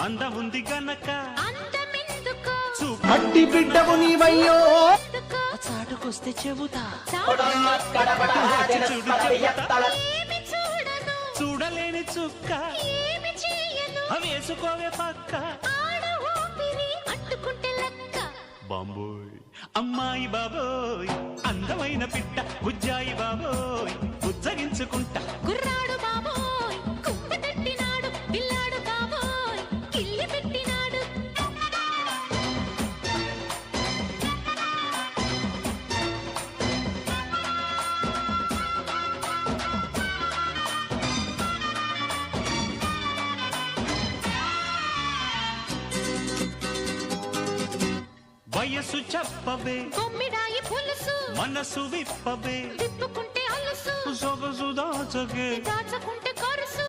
అందముంది గనక అందమెందుకో అట్టి బిడ్డవు నీవయ్యో చాటుకొస్తే చెబుతా ఏమి చూడను చూడలేని చుక్క ఏమి చేయను వేసుకోవే పక్క ఆడ ఊపిరి అంటుకుంటే లెక్క బాంబోయ్ అమ్మాయి బాబోయ్ అందమైన పిట్ట బుజ్జాయి బాబోయ్ ఉజ్జగించుకుంటా గుర్రాడు బాబోయ్ కుప్ప తట్టినాడు పిల్లాడు బాబోయ్ కిల్లి పెట్టినాడు వయసు చెప్పవే కొమ్మిడాయి పులుసు మనసు విప్పవే తిప్పుకుంటే అలుసు సొగసు దాచగే దాచకుంటే